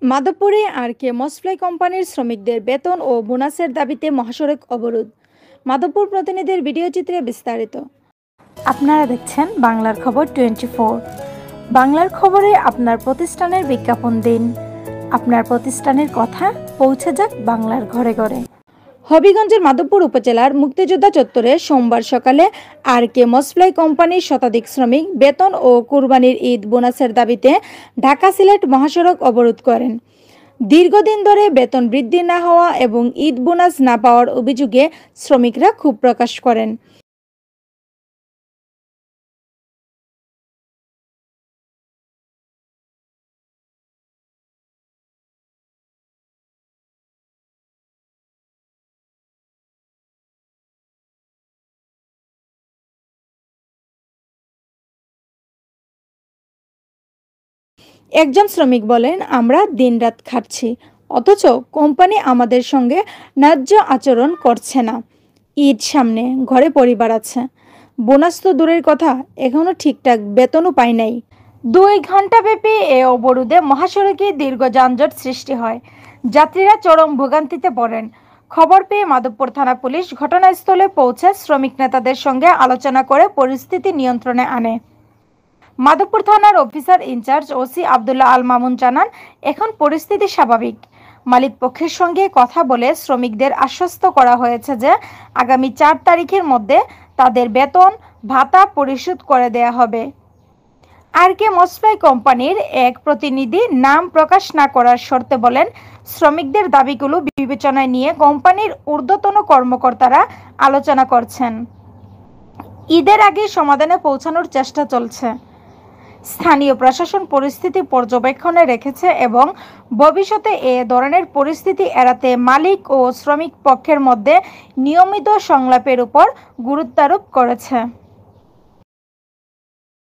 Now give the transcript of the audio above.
মাধবপুরে আরকে মসফ্লাই কোম্পানির শ্রমিকদের বেতন ও বোনাসের দাবিতে মহাসড়ক অবরোধ। মাধবপুর প্রতিনিধির ভিডিও চিত্রে বিস্তারিত। আপনারা দেখছেন বাংলার খবর 24। বাংলার খবরে আপনার প্রতিষ্ঠানের বিজ্ঞাপন দিন। আপনার প্রতিষ্ঠানের কথা পৌঁছে যাক বাংলার ঘরে ঘরে। হবিগঞ্জের মাধবপুর উপজেলার মুক্তিযোদ্ধা চত্বরে সোমবার সকালে আরকে মসফ্লাই কোম্পানির শতাধিক শ্রমিক বেতন ও কুরবানির ঈদ বোনাসের দাবিতে ঢাকা সিলেট মহাসড়ক অবরোধ করেন। দীর্ঘদিন ধরে বেতন বৃদ্ধি না হওয়া এবং ঈদ বোনাস না পাওয়ার অভিযোগে শ্রমিকরা ক্ষোভ প্রকাশ করেন। একজন শ্রমিক বলেন, আমরা দিনরাত খাটছি, অথচ কোম্পানি আমাদের সঙ্গে ন্যায্য আচরণ করছে না। ঈদ সামনে, ঘরে পরিবার আছে, বোনাস তো দূরের কথা, এখনো ঠিকঠাক বেতনও পাই নাই। 2 ঘন্টা ব্যাপী এ অবরোধে মহাসড়কে দীর্ঘ যানজট সৃষ্টি হয়। যাত্রীরা চরম ভোগান্তিতে পড়েন। খবর পেয়ে মাধবপুর থানা পুলিশ ঘটনাস্থলে পৌঁছে শ্রমিক নেতাদের সঙ্গে আলোচনা করে পরিস্থিতি নিয়ন্ত্রণে আনে। মাধবপুর থানার officer in charge OC Abdullah Al Mamun জানান, এখন পরিস্থিতি স্বাভাবিক। মালিক পক্ষের সঙ্গে কথা বলে শ্রমিকদের আশ্বস্ত করা হয়েছে যে আগামী 4 তারিখের মধ্যে তাদের বেতন ভাতা পরিশোধ করে দেয়া হবে। আরকে মসফ্লাই কোম্পানির এক প্রতিনিধি নাম প্রকাশ না করার শর্তে বলেন, শ্রমিকদের দাবিগুলো বিবেচনায় নিয়ে কোম্পানির ঊর্ধ্বতন কর্মকর্তারা আলোচনা করছেন। ঈদের আগে সমাধানে পৌঁছানোর চেষ্টা চলছে। স্থানীয় প্রশাসন পরিস্থিতি পর্যবেক্ষণে রেখেছে এবং ভবিষ্যতে এ ধরনের পরিস্থিতি এড়াতে মালিক ও শ্রমিক পক্ষের মধ্যে নিয়মিত সংলাপের উপর গুরুত্বারোপ করেছে।